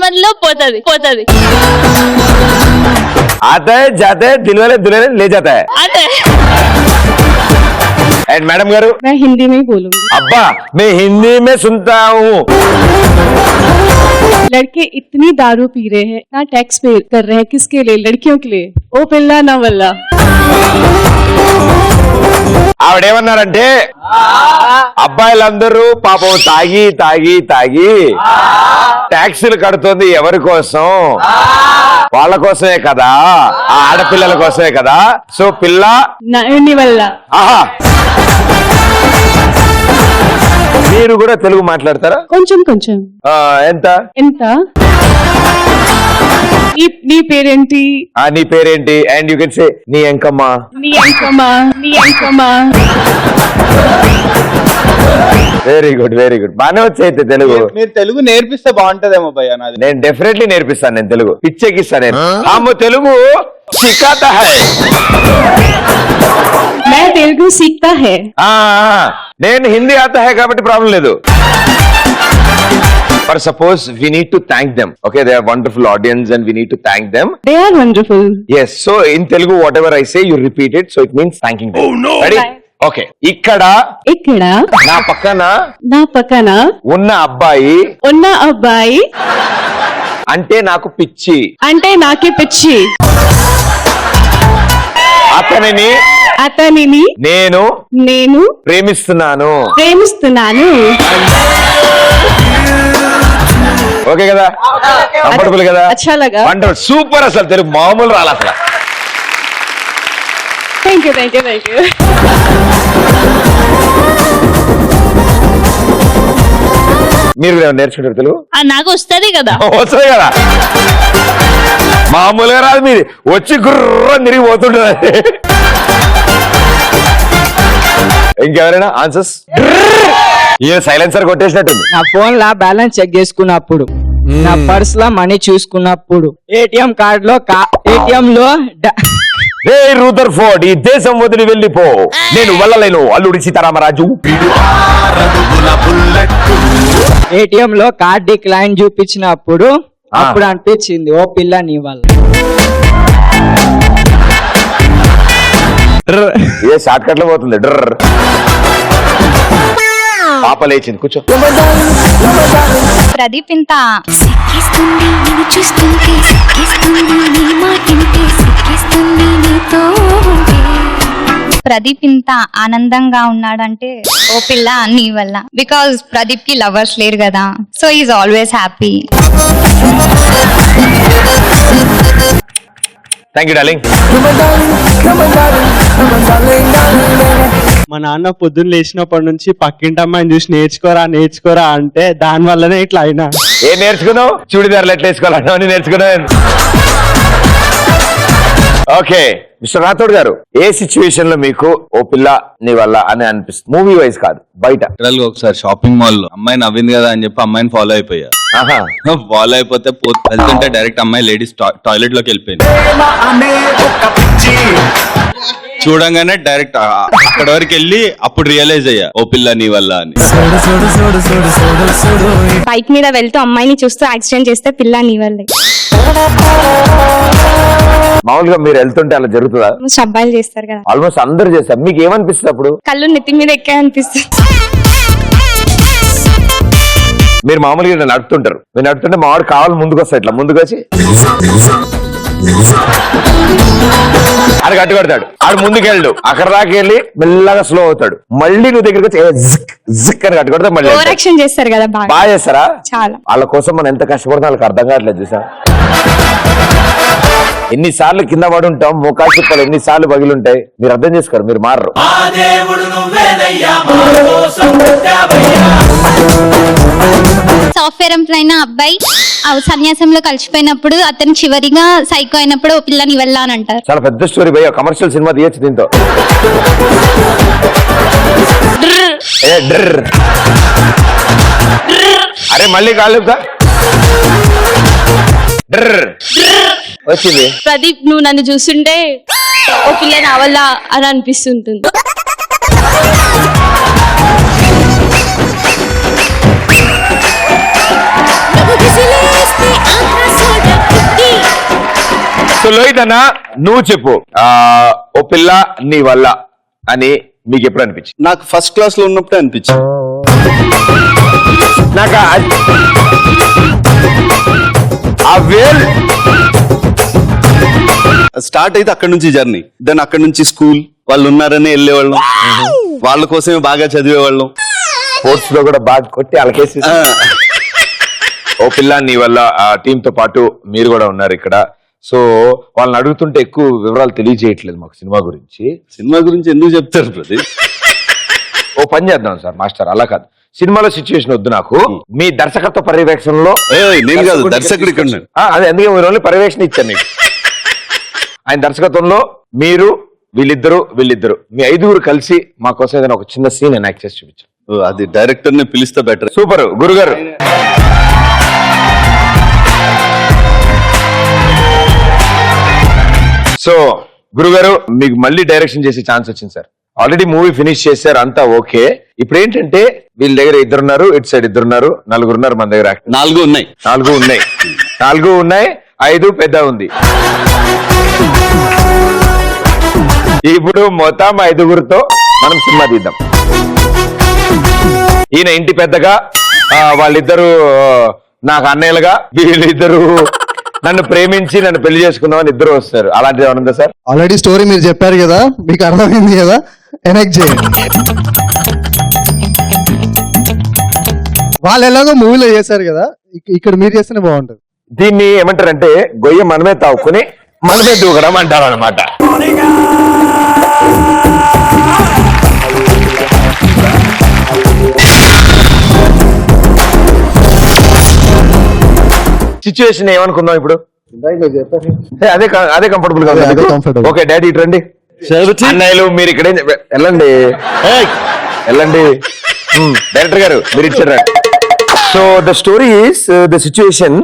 మధ్యలో పోతది. आता है जाता है दिल वाले दुल्हन ले जाता है. एंड मैडम गारू, मैं हिंदी में ही बोलूंगी. अब्बा मैं हिंदी में सुनता हूँ. लड़के इतनी दारू पी रहे हैं, ना टैक्स पे कर रहे हैं, किसके लिए? लड़कियों के लिए. ओ पिल्ला ना वल्ला. ఆవిడేమన్నారంటే అబ్బాయిలందరూ పాపం తాగి ట్యాక్సీలు కడుతుంది ఎవరి కోసం? వాళ్ళ కోసమే కదా, ఆ ఆడపిల్లల కోసమే కదా. సో పిల్ల వల్ల. ఆహా, మీరు కూడా తెలుగు మాట్లాడతారా? కొంచెం. ఎంత నీ పేరేంటి? నీ పేరేంటి? అండ్ యూ కెన్ సే నీ ఎంకమ్మా. వెరీ గుడ్ బాగానే వచ్చి తెలుగు. మీరు తెలుగు నేర్పిస్తే బాగుంటదేమో భయ్యా. నాది నేను డెఫినెట్లీ నేర్పిస్తాను. నేను తెలుగు పిచ్చెక్కిస్తాను. నేను తెలుగు సిఖాతా హై. मैं तेलुगु सीखता है. నేను హిందీ ఆతా హై కాబట్టి ప్రాబ్లం లేదు. For suppose we need to thank them. Okay, they are wonderful audience and we need to thank them. They are wonderful. Yes, so in Telugu whatever I say you repeat it, so it means thanking them. Oh no. Ready? Okay, ఇక్కడ నా పక్కన ఉన్న అబ్బాయి అంటే నాకు పిచ్చి, నాకే పిచ్చి, అతనిని నేను ప్రేమిస్తున్నాను. ఓకే కదా, కంఫర్టబుల్ కదా, వండర్ఫుల్, సూపర్. అసలు తెలుగు మామూలు రాలి అసలు. Thank you. మీరు నేర్చుకుంటారు తెలుగు? నాకు వస్తుంది కదా. వస్తుంది కదా, మామూలుగా రాదు. మీరు వచ్చి గుర్రం తిరిగి పోతుంటుంది. ఇంకెవరైనా ఆన్సర్స్? ఏ సైలెన్సర్ కొట్టేసినట్టుంది. నా ఫోన్ లా బ్యాలెన్స్ చెక్ చేసుకున్నప్పుడు, నా పర్స్ లో మనీ చూసుకున్నప్పుడు, ఏటీఎం కార్డ్ లో రే రూదర్ ఫోర్డ్, ఈ దేశం వదిలి వెళ్ళిపో, నేను వెళ్ళలేను. అల్లుడి సీతారామరాజు. ఏటీఎం లో కార్డ్ డిక్లైన్ చూపించినప్పుడు అప్పుడు అనిపించింది, ఓ పిల్ల నీ వల్ల. ఏ షార్ట్ కట్ లో పోతుంది. డ్రర్. పాప లేచింది, కూర్చో. ప్రదీప్ ఇంత ఆనందంగా ఉన్నాడంటే ఓ పిల్ల నీ వల్ల. బికాజ్ ప్రదీప్ కి లవర్స్ లేరు కదా, so is always happy. Thank you darling. మా నాన్న పొద్దున్న లేచినప్పటి నుంచి పక్కింటి అమ్మాయిని చూసి నేర్చుకోరా అంటే దాని వల్లనే ఇట్లా అయినా. ఏం నేర్చుకున్నావు? చూడిదారులు ఎట్లా వేసుకోవాలన్నా అని నేర్చుకున్నావు. ఓకే మిస్టర్ రాథోడ్ గారు, ఏ సిచ్యువేషన్ లో మీకు ఓ పిల్ల నీ వల్ల అని అనిపిస్తుంది? మూవీ వైజ్ కాదు, బయట. ఒకసారి షాపింగ్ మాల్ లో అమ్మాయి నవ్వింది కదా అని చెప్పి అమ్మాయిని ఫాలో అయిపోయా. ఫాలో అయిపోతే వెళ్తుంటే డైరెక్ట్ అమ్మాయి లేడీస్ టాయిలెట్ లోకి వెళ్ళిపోయింది. చూడంగానే డైరెక్ట్ అక్కడ వరకు వెళ్ళి అప్పుడు రియలైజ్ అయ్యా, ఓ పిల్ల నీ వల్ల అని. బైక్ మీద వెళ్తూ అమ్మాయిని చూస్తూ యాక్సిడెంట్ చేస్తే పిల్ల నీ వల్లే. మామూలుగా మీరు వెళ్తుంటే అలా జరుగుతుందా? అబ్బాయిలు చేస్తారు కదా, ఆల్మోస్ట్ అందరు చేస్తారు. మీకు ఏమనిపిస్తుంది అప్పుడు? కళ్ళు నెత్తి మీద ఎక్కే అనిపిస్తుంది. మీరు మామూలుగా నడుపుతుంటారు, మీరు నడుపుతుంటే మావాడు కావాలి ముందుకు వస్తాయి, ఇట్లా ముందుకు వచ్చి ఆడు గట్టు కొడతాడు. ఆడు ముందుకెళ్ళు, అక్కడ దాకా వెళ్ళి మెల్లగా స్లో అవుతాడు. మళ్ళీ నువ్వు దగ్గరికి వచ్చి జిక్ అని కట్టు కొడతా. మళ్ళీ ఓవరాక్షన్ చేస్తారు కదా, బాగా చేస్తారా? చాలా. వాళ్ళ కోసం మనం ఎంత కష్టపడతాం వాళ్ళకి అర్థం కావట్లేదు. చూసా ఎన్నిసార్లు కింద పడి ఉంటాం, మోకాలు చిప్పలు ఎన్నిసార్లు పగిలుంటాయి. మీరు అర్థం చేసుకోరు, మీరు మారరు. సాఫ్ట్వేర్ ఎంప్లాయ్ అయిన అబ్బాయి సన్యాసంలో కలిసిపోయినప్పుడు అతను చివరిగా సైకో అయినప్పుడు ఓ పిల్లని వెళ్ళా అని అంటారు. చాలా పెద్ద స్టోరీ భయ్య, కమర్షియల్ సినిమా తీయచ్చు దీంతో. అరే మళ్ళీ కాళ్ళు వచ్చింది. ప్రదీప్, నువ్వు నన్ను చూస్తుంటే ఓ పిల్ల నా వల్ల అని అనిపిస్తుంటుంది. సో లోహిత్ అన్న, నువ్వు చెప్పు, ఓ పిల్ల నీ వల్ల అని మీకు ఎప్పుడు అనిపించింది? నాకు ఫస్ట్ క్లాస్ లో ఉన్నప్పుడే అనిపించింది. నాకు ఆ వేల్ స్టార్ట్ అయితే అక్కడ నుంచి జర్నీ, దెన్ అక్కడ నుంచి స్కూల్, వాళ్ళు ఉన్నారని వెళ్ళేవాళ్ళం, వాళ్ళ కోసమే బాగా చదివేవాళ్ళం. స్పోర్ట్స్ లో కూడా బాగా కొట్టి అలకేసి. ఓ పిల్ల నీ వల్ల ఆ టీమ్ తో పాటు మీరు కూడా ఉన్నారు ఇక్కడ. సో వాళ్ళని అడుగుతుంటే ఎక్కువ వివరాలు తెలియజేయట్లేదు మాకు సినిమా గురించి. సినిమా గురించి ఎందుకు చెప్తారు ప్రదీప్? ఓ పని చేద్దాం సార్, మాస్టర్ అలా కాదు, సినిమాలో సిచ్యువేషన్ వద్దు నాకు, మీ దర్శకత్వ పర్యవేక్షణలో. నేను కాదు దర్శకుడు ఇక్కడ. అదే అందుకే మీరు ఓన్లీ పర్యవేక్షణ ఇచ్చాను మీకు. ఆయన దర్శకత్వంలో మీరు వీళ్ళిద్దరు మీ 5 కలిసి మా కోసం ఏదైనా ఒక చిన్న సీన్ ఎనాక్ట్ చేసి చూపించారు. అది డైరెక్టర్ ని పిలిస్తే బెటర్. సూపర్ గురుగారు. సో గురుగారు, మీకు మళ్ళీ డైరెక్షన్ చేసే ఛాన్స్ వచ్చింది సార్. ఆల్రెడీ మూవీ ఫినిష్ చేశారు, అంతా ఓకే. ఇప్పుడు ఏంటంటే వీళ్ళ దగ్గర 2 ఉన్నారు, ఇటు సైడ్ 2 ఉన్నారు, 4 ఉన్నారు మన దగ్గర. 4 ఉన్నాయి, 4 ఉన్నాయి, 5 పెద్ద ఉంది. ఇప్పుడు మొత్తం 5గురితో మనం సినిమా తీద్దాం. ఈయన ఇంటి పెద్దగా, వాళ్ళిద్దరూ నాకు అన్నయ్యలుగా, వీళ్ళిద్దరూ నన్ను ప్రేమించి నన్ను పెళ్లి చేసుకుందామని ఇద్దరు వస్తారు. అలాంటిది ఏమన్నా ఉందా సార్? ఆల్రెడీ స్టోరీ మీరు చెప్పారు కదా, మీకు అర్థమైంది కదా, ఎనెక్ట్ చేయండి. వాళ్ళు ఎలాగో మూవీలో చేశారు కదా, ఇక్కడ మీరు చేస్తేనే బాగుంటది. దీన్ని ఏమంటారంటే గొయ్య మనమే తావుకుని మనమే దూకడం అంటారు అనమాట. సిచ్యువేషన్ ఏమనుకుందాం ఇప్పుడు? అదే కంఫర్టబుల్ గా ఓకే డాడీ ఇటు రండి. అన్నయ్యలు మీరు ఇక్కడే వెళ్ళండి, వెళ్ళండి. డైరెక్టర్ గారు మీరు ఇచ్చారు. So the story is the situation.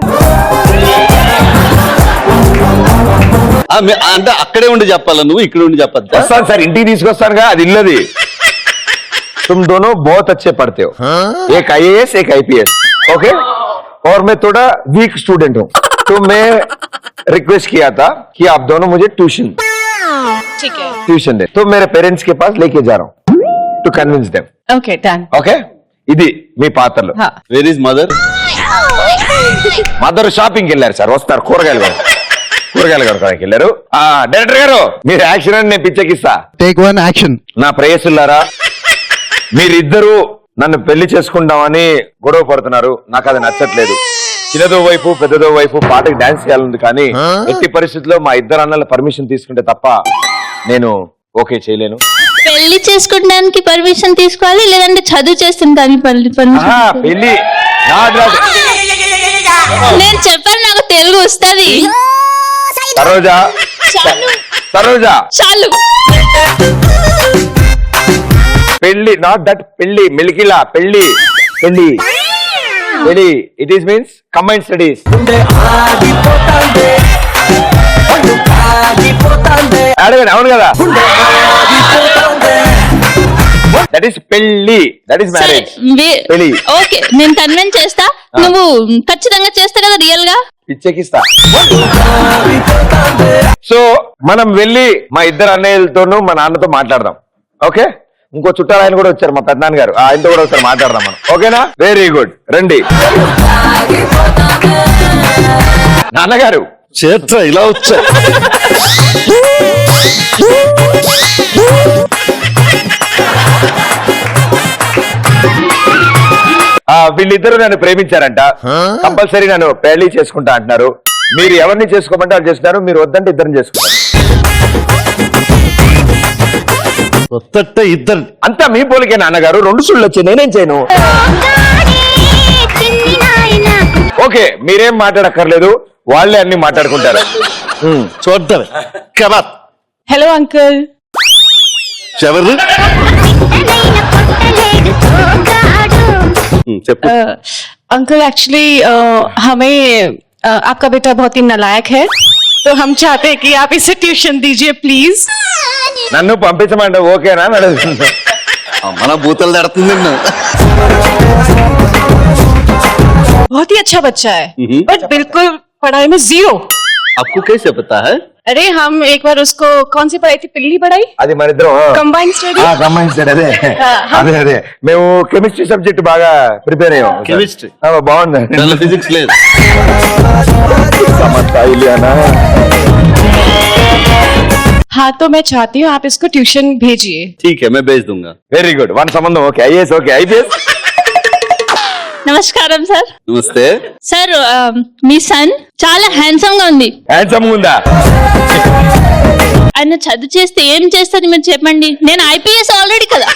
అంటే అక్కడే ఉండి చెప్పాలా, నువ్వు ఇక్కడ ఉండి చెప్పద్దు? వస్తాను సార్, ఇంటికి తీసుకొస్తానుగా, అది ఇల్లది. तुम दोनों बहुत अच्छे पढ़ते हो, एक IAS एक IPS, ओके? और मैं थोड़ा वीक स्टूडेंट हूँ, तो मैं रिक्वेस्ट किया था कि आप दोनों मुझे ट्यूशन दे. तो मेरे पेरेंट्स के पास लेके जा रहा हूँ to convince them. Okay done. Okay, ఇది మీ పాత్రలు. Where is mother? మదర్ షాపింగ్కి వెళ్ళారు సార్, వస్తారు. కూరగాయలు కొనుక్కోడానికి వెళ్ళారు. డైరెక్టర్ గారు మీరు యాక్షన్ అని నేను పిచ్చెకిస్తా. Take 1 action. నా ప్రేయసులారా, మీరిద్దరూ నన్ను పెళ్లి చేసుకుంటామని గొడవ పడుతున్నారు. నాకు అది నచ్చట్లేదు. చిన్నదో వైపు పెద్దదో వైపు పాటకి డాన్స్ చేయాలంది, కానీ ఎట్టి పరిస్థితుల్లో మా ఇద్దరు అన్నల పర్మిషన్ తీసుకుంటే తప్ప నేను ఓకే చేయలేను. పెళ్లి చేసుకోవడానికి పర్మిషన్ తీసుకోవాలి, లేదంటే చదువు చేస్తుంటాను పర్మిషన్? పెళ్లి నేను చెప్పాను, నాకు తెలుగు వస్తుంది. సరోజా, సరోజా, చాలు. పెళ్లి, నాట్ దట్ పెళ్లి, మిల్కిలా పెళ్లి, పెళ్లి, పెళ్లి. It is means combined studies. అడగండి, అవును కదా? దట్ ఈస్ పెళ్లి, దట్ ఈస్ మ్యారేజ్. పెళ్లి. ఓకే, నేను కన్విన్స్ చేస్తా. నువ్వు ఖచ్చితంగా చేస్తా కదా రియల్ గా? పిచ్చెకిస్తా. సో మనం వెళ్ళి మా ఇద్దరు అన్నయ్యలతోనూ మా నాన్నతో మాట్లాడదాం. ఓకే, ఇంకో చుట్టాలు ఆయన కూడా వచ్చారు, మా పెద్దనాన్న గారు, ఆయనతో కూడా ఒకసారి మాట్లాడదాం మనం. ఓకేనా? వెరీ గుడ్, రండి. నాన్నగారు చేత్ర ఇలా వచ్చా. వీళ్ళిద్దరూ నన్ను ప్రేమించారంట, కంపల్సరీ నన్ను పెళ్లి చేసుకుంటా అంటున్నారు. మీరు ఎవరిని చేసుకోమంటే వాళ్ళు చేస్తున్నారు, మీరు వద్దంటే ఇద్దరిని చేసుకుంటారు. ఇద్దరు అంతా మీ పోలికే నాన్నగారు. 2 సుళ్ళు వచ్చాయి, నేనేం చేయను. ఓకే, మీరేం మాట్లాడక్కర్లేదు, వాళ్ళే అన్ని మాట్లాడుకుంటారు. చూద్దాం. Hello uncle. ఎవరు? अंकल एक्चुअली हमें आपका बेटा बहुत ही नालायक है, तो हम चाहते हैं कि आप इसे ट्यूशन दीजिए प्लीज. నన్ను పంపించమంటే ఓకేనా? మన బూతలు తడుతుంది. बहुत ही अच्छा बच्चा है, बट बिल्कुल पढ़ाई में जीरो. आपको कैसे पता है? अरे हम एक बार उसको कौन सी पढ़ाई थी, पिल्ली पढ़ाई, అది మన ఇద్దరం कंबाइंड स्टडी. Combine study. అదే అదే మేము కెమిస్ట్రీ సబ్జెక్ట్ బాగా ప్రిపేర్ అయ్యాం. కెమిస్ట్రీ బాగుంది. ఫిజిక్స్ లేదు. हाँ तो मैं चाहती हूँ आप इसको ट्यूशन भेजिए. ठीक है, मैं भेज दूंगा. వెరీ గుడ్, 1 సంబంధం. Okay, IAS okay, IPS. నమస్కారం సార్. నమస్తే సార్, మీ సన్ చాలా హ్యాండ్సమ్ గా ఉంది. హ్యాండ్సమ్ ఉందా? ఆయన చదువు చేస్తే ఏం చేస్తుంది మీరు చెప్పండి. నేను IPS ఆల్రెడీ కదా,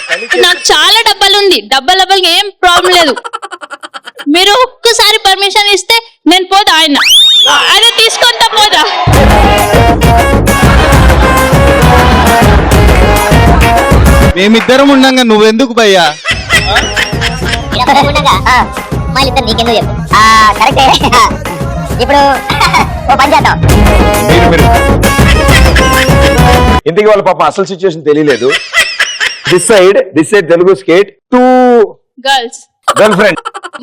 నాకు చాలా డబ్బాలు ఉంది. డబ్బాలకి ఏం ప్రాబ్లం లేదు. మీరు ఒక్కసారి పర్మిషన్ ఇస్తే నేను పోదా, ఆయన అదే తీసుకుంటా పోదా. మేమిద్దరం ఉండగా నువ్వెందుకు భయ్యా? ఇప్పుడు పని చేద్దాం. ఇంతకీ వాళ్ళ పాప అసలు సిచ్యువేషన్ తెలియలేదు. This side Telugu skate 2 girls girlfriend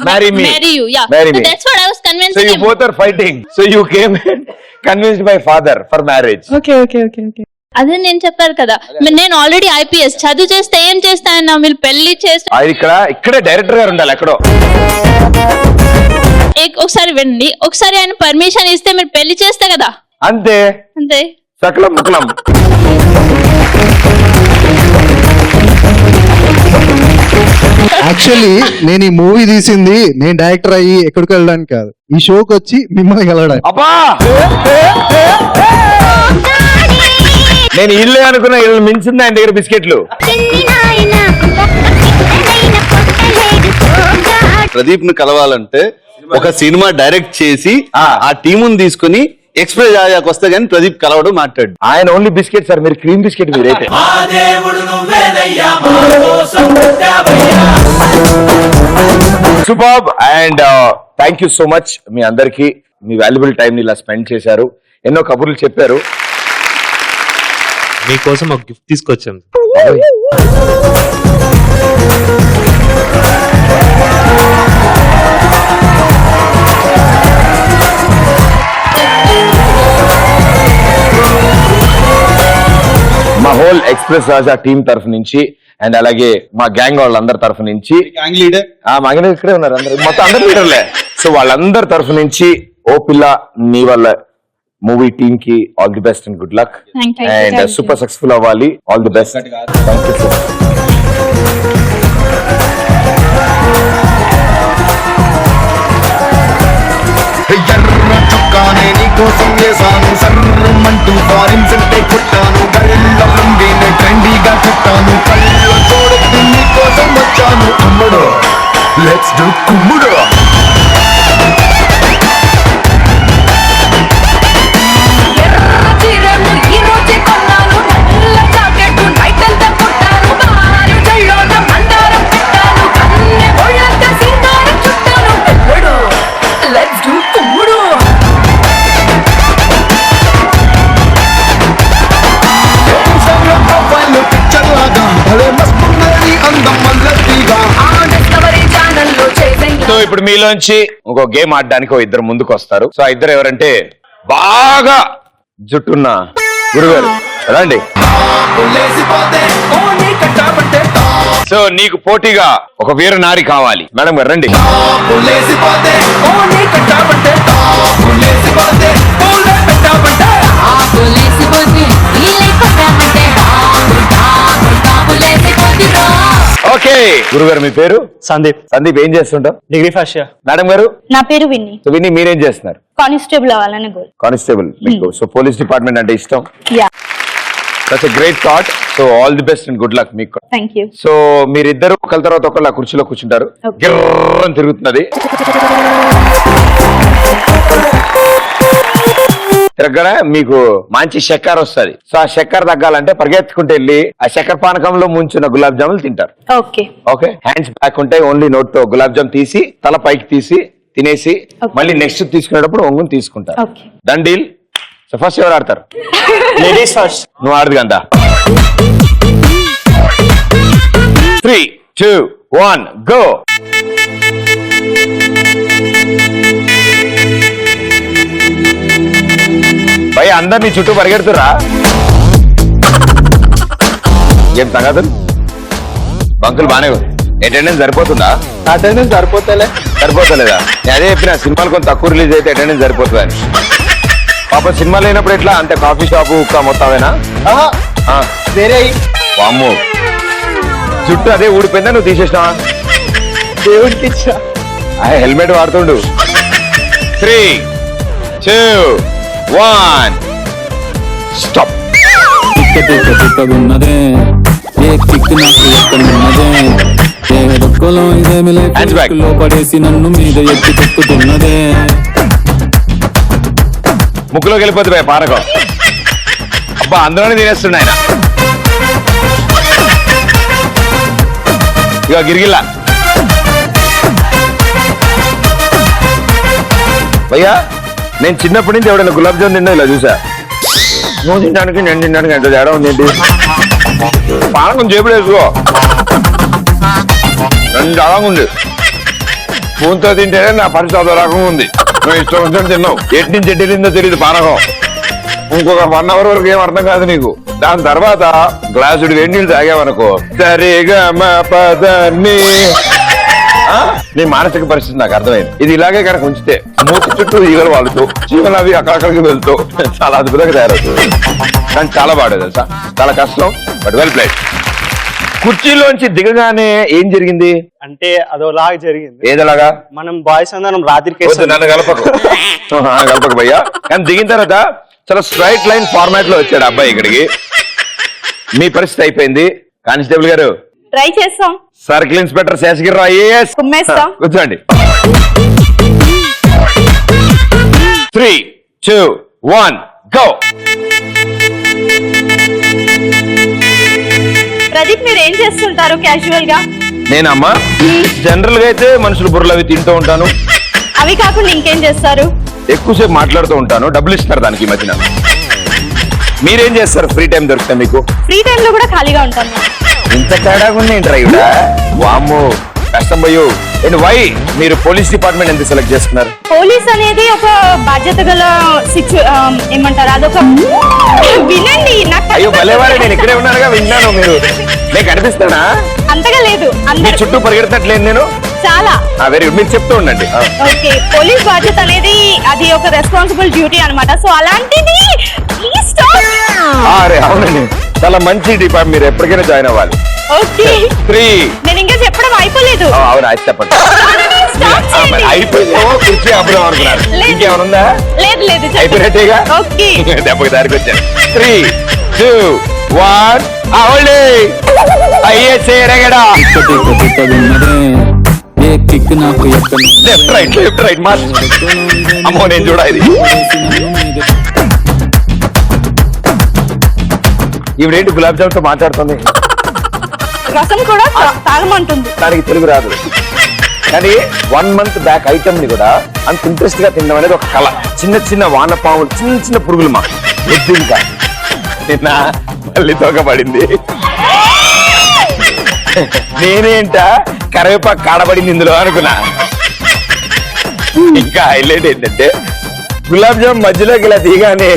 marry me, marry you, yeah, marry so me. that's what I was convincing So you him. both are fighting, so you came and convinced my father for marriage. Okay, okay, okay, okay. అదే నేను చెప్పారు కదా, నేను already IPS చదువు చేస్తే ఏం చేస్తానన్నా, మీరు పెళ్లి చేస్తే అది ఇక్కడే డైరెక్టర్ గారు ఉండాలి ఎక్కడో. ఒకసారి వినండి, ఒకసారి ఆయన పర్మిషన్ ఇస్తే మీరు పెళ్లి చేస్తే కదా, అంతే అంతే. సకలం ముకలం. యాక్చువల్లీ నేను ఈ మూవీ తీసింది నేను డైరెక్టర్ అయ్యి ఎక్కడికి వెళ్ళడానికి కాదు, ఈ షోకి వచ్చి మిమ్మల్ని కలవడానికి. అబ్బా నేను ఇల్లే అనుకున్నా, ఇల్లు మించింది ఆయన దగ్గర బిస్కెట్లు. ప్రదీప్ ను కలవాలంటే ఒక సినిమా డైరెక్ట్ చేసి ఆ టీముని తీసుకుని ఎక్స్ప్రెస్ రాజాకి వస్తే గానీ ప్రదీప్ కలవడం మాట్లాడు. ఆయన ఓన్లీ బిస్కెట్ సార్, మీరు క్రీమ్ బిస్కెట్ మీరైతే. Superb and thank you so much. మీ అందరికి మీ వాల్యుబుల్ టైం ని ఇలా స్పెండ్ చేశారు, ఎన్నో కబుర్లు చెప్పారు. మీకోసం ఒక గిఫ్ట్ తీసుకొచ్చాం. మా హోల్ ఎక్స్ప్రెస్ రాజా టీం తరఫు నుంచి అండ్ అలాగే మా గ్యాంగ్ వాళ్ళందరి తరఫు నుంచి, గ్యాంగ్ లీడర్ మాగనే ఇక్కడే ఉన్నారు అందరు, మొత్తం అందరు లీడర్లే. సో వాళ్ళందరి తరఫు నుంచి ఓ పిల్ల నీ వల్ల మూవీ టీమ్ కి all the best and good luck and super successful అవ్వాలి. All the best. Thank you sir. ఎర్ర చుక్కానే నీకోసం చేశాను, సర్రమంటూ ఫారిన్ సెంటే కొట్టాను, గళ్ళ లుంగిని ట్రెండీగా చుట్టాను, కళ్ళ తోడెత్తి నీకోసం వచ్చాను. కుమ్ముడు లెట్స్ డు కుమ్ముడు. సో ఇప్పుడు మీలోంచి ఇంకో గేమ్ ఆడడానికి ఇద్దరు ముందుకు వస్తారు. సో ఆ ఇద్దరు ఎవరంటే బాగా జుట్టున్న గురుగారు రండి. సో నీకు పోటీగా ఒక వీర నారి కావాలి. మేడం గారు రండి. ఓకే గురుగారు, మీ పేరు? సందీప్. సందీప్ ఏం చేస్తుంటావు? Degree first year. మేడం గారు? నా పేరు విన్నీ. సో విన్నీ మీరేం చేస్తున్నారు? కానిస్టేబుల్ అవ్వాలని గోల్. కానిస్టేబుల్ మీకు సో పోలీస్ డిపార్ట్మెంట్ అంటే ఇష్టం? Yeah. That's a great thought. So all the best and good luck మీకు. Thank you. సో మీరిద్దరు ఒకరి తర్వాత ఒకళ్ళు ఆ కుర్చీలో కూర్చుంటారు. గిర్రని తిరుగుతున్నది. తిరగగానే మీకు మంచి చక్కెర వస్తుంది. సో ఆ చక్కెర తగ్గాలంటే పరిగెత్తుకుంటూ వెళ్ళి ఆ చక్కెర పానకంలో ముంచిన గులాబ్ జాములు తింటారు. ఓకే ఓకే, హ్యాండ్స్ బ్యాక్ ఉంటాయి, ఓన్లీ నోట్ తో గులాబ్ జామ్ తీసి తల పైకి తీసి తినేసి మళ్ళీ నెక్స్ట్ తీసుకునేటప్పుడు ఒంగుని తీసుకుంటారు. Done deal. సో ఫస్ట్ ఎవరు ఆడతారు? Ladies first. నువ్వు ఆడదు కదా. 3, 2, 1 గో. భయ అందరినీ చుట్టూ పరిగెడుతురా. ఏం సంగతులు? బంకులు బానే అటెండెన్స్ సరిపోతుందా? అటెండెన్స్ సరిపోతలేదా? నేను అదే చెప్పిన, సినిమాలు కొంచెం తక్కువ రిలీజ్ అయితే అటెండెన్స్ సరిపోతుంది అని. పాప సినిమా లేనప్పుడు ఎట్లా? అంతే కాఫీ షాపు మొత్తమేనా? వేరే వామ్మో, జుట్టు అదే ఊడిపోయిందా? నువ్వు తీసేసినావా? దేవుడికి ఇచ్చా. హెల్మెట్ వాడుతుండు. 3, 2, 1 స్టాప్. ఉన్నదే ఏ కిక్ నాకు ఎక్కడున్నదే ఏ డొక్కలో ఇదేమి లేకలో పడేసి నన్ను మీద ఎత్తి తొక్కుతున్నదే. ముక్కులోకి వెళ్ళిపోతుంది పానకం. అబ్బా అందులోనే తినేస్తుండ ఆయన. ఇక గిరిగిల్లా భయ్యా, నేను చిన్నప్పటి నుంచి ఎవడైనా గులాబ్ జామున్ తిన్నా ఇలా చూసా. నువ్వు తినడానికి నేను తినడానికి ఎంత తేడా ఉంది ఏంటి? పానకం జేబులు వేసుకో, రెండు చాలా ఉంది. స్పూన్తో తింటేనే నా పరిస్థితి అదో రకంగా ఉంది. నువ్వు ఇష్టం వచ్చినట్టు తిన్నావు. ఎటు నుంచి ఎట్టిందో తెలియదు పానకం. ఇంకొక 1 అవర్ వరకు ఏం అర్థం కాదు నీకు. దాని తర్వాత గ్లాసుడు వేడి నీళ్ళు తాగావనుకో సరిగా మా పదని నీ మానసిక పరిస్థితి నాకు అర్థమైంది. ఇది ఇలాగే కనుక ఉంచితే మూతి చుట్టూ ఈగలు వాళ్తూ జీవన అవి అక్కడికి వెళ్తూ చాలా అద్భుతంగా తయారవుతుంది. కానీ చాలా బాగుండదు తెలుసా, చాలా కష్టం, బట్ వెల్ ప్లేడ్. కుర్చీలోంచి దిగగానే ఏం జరిగింది అంటే అదోలాగా జరిగింది. ఏదలాగా? మనం బాయ్స్ అందరం రాత్రికి నన్ను కలపకు భయ్యా. కానీ దిగిన తర్వాత చాలా స్ట్రైట్ లైన్ ఫార్మాట్ లో వచ్చాడు అబ్బాయి ఇక్కడికి. మీ పరిస్థితి అయిపోయింది. కానిస్టేబుల్ గారు ట్రై చేస్తాం. సర్కిల్ ఇన్స్పెక్టర్ శేషగిరిరావు ఐఏఎస్ కూర్చోండి. 3, 2, 1 గో. ప్రదీప్ మీరు ఏం చేస్తుంటారు క్యాజువల్ గా? నేనమ్మా జనరల్ గా అయితే మనుషులు బుర్రలు అవి తింటూ ఉంటాను. అవి కాకుండా ఇంకేం చేస్తారు? ఎక్కువసేపు మాట్లాడుతూ ఉంటాను. డబ్బులు ఇస్తారు దానికి ఈ మధ్యన. మీరేం చేస్తారు ఫ్రీ టైం దొరికితే మీకు? ఫ్రీ టైం లో కూడా ఖాళీగా ఉంటాను. ఇంత తేడాగా ఉంది ఏంట్రా ఇవిడ? వామ్మో కష్టం పోయు. అండ్ వై మీరు పోలీస్ డిపార్ట్మెంట్ ఎందుకు సెలెక్ట్ చేస్తున్నారు? పోలీస్ అనేది ఒక బాధ్యత గల ఏమంటారు, అదొక వినండి. అయ్యో భలేవారే, నేను ఇక్కడే ఉన్నానుగా, విన్నాను. మీరు నేను కనిపిస్తానా? అంతగా లేదు. మీ చుట్టూ పరిగెడతట్లేదు నేను. చాలా వెరీ గుడ్, మీరు చెప్తూ ఉండండి. ఓకే, పోలీస్ బాధ్యత అనేది అది ఒక రెస్పాన్సిబుల్ డ్యూటీ అన్నమాట. సో అలాంటిది అరే అవునండి, చాలా మంచి డిపార్ట్మెంట్, మీరు ఎప్పటికైనా జాయిన్ అవ్వాలి. ఓకే 3 నేను ఇంకా చెప్పడం అయిపోలేదు. అవును అది చెప్పండి. అయిపోయింది. కుర్చీ అప్పుదాం అనుకున్నారు. ఇంకేమనుందా? లేదు లేదు అయిపోయినట్టేగా. ఓకే దెబ్బకి దారికి వచ్చాను. 3, 2, 1 అయ్యే చేరగడా. Left right March. అమ్మో నేను చూడ ఇది. ఈవిడేంటి గులాబ్ జామ్ తో మాట్లాడుతుంది? రసం కూడా తాగమంటుంది. దానికి తెలుగు రాదు. కానీ 1 month బ్యాక్ ఐటమ్ ని కూడా అంత ఇంట్రెస్ట్ గా తినడం అనేది ఒక కళ. చిన్న చిన్న వానపాములు, చిన్న చిన్న పురుగులు మా వద్దు. ఇంకా నిన్న మళ్ళీ తోకబడింది. నేనేంట కరివేపాకు కాడబడింది ఇందులో అనుకున్నా. ఇంకా హైలైట్ ఏంటంటే గులాబ్ జామ్ మధ్యలోకి ఇలా తీగానే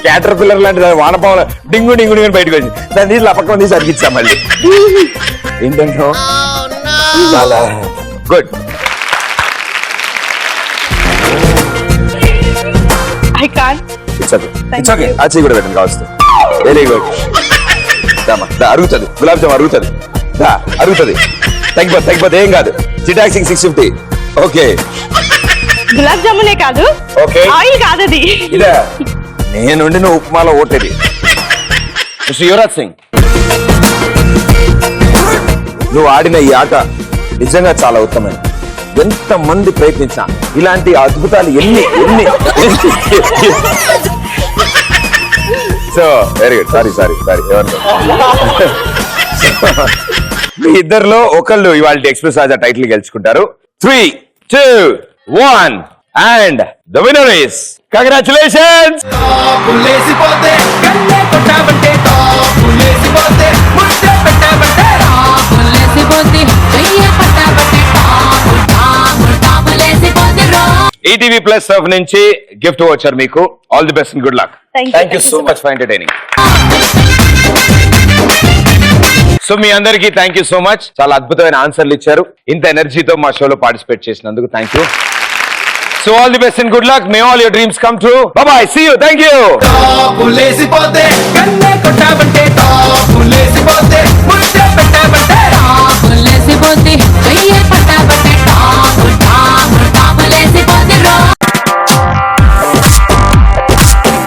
క్యాటర్ పిల్లర్ లాంటి వానపాముల డింగు డింగు డింగు బయటకు వచ్చి దాన్ని తీసి లపకం తీసి అరిగిచ్చా మళ్ళీ. ఏంటంటే చాలా good. I can't. It's okay. ఆచి కూడా పెట్టండి కావస్తుంది. Very good. అరుగుతుంది గులాబ్ జామ్, అరుగుతుంది, అరుగుతుంది. తగ్గిపోతే ఏం కాదు. చిటాక్సింగ్ 650. ఓకే గులాబ్ జామునే కాదు, ఆయిల్ కాదు అది. ఇదా నేను వండిన ఉప్మాలో ఓటేది. మిస్టర్ యువరాజ్ సింగ్, నువ్వు ఆడిన ఈ ఆట నిజంగా చాలా ఉత్తమైనది. ఎంత మంది ప్రయత్నించినా ఇలాంటి అద్భుతాలు ఎన్ని సో వెరీ గుడ్. సారీ మీ ఇద్దరిలో ఒకళ్ళు ఇవాళ ఎక్స్ప్రెస్ రాజా టైటిల్ గెలుచుకుంటారు. 3, 2, 1 and the winner is congratulations. ETV plus తరఫు నుంచి గిఫ్ట్ వచ్చారు మీకు. All the best and good luck. Thank you so much for entertaining. So మీ అందరికీ థ్యాంక్ యూ సో మచ్. చాలా అద్భుతమైన ఆన్సర్లు ఇచ్చారు. ఇంత ఎనర్జీతో మా షోలో పార్టిసిపేట్ చేసినందుకు thank you. So all the best and good luck. May all your dreams come true. Bye bye, see you. Thank you.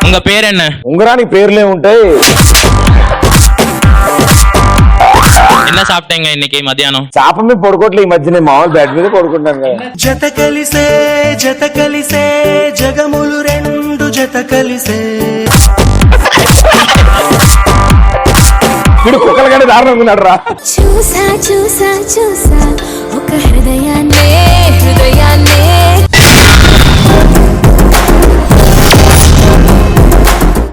உங்க பேர் என்ன? ఉంగరానికి పేర్లే ఉంటాయి. என்ன சாப்பிட்டீங்க இன்னைக்கு மத்தியானம்? చాప మీద పడుకోవట్లే ఈ మధ్య, నేను మామూలు బెడ్ మీద పడుకుంటాను కదా. జత కలిసే జగములు రెండు జత కలిసే. వీడు కుక్కలు కానీ దారుణంగా ఉన్నాడు రా. చూసా ఒక హృదయాన్నే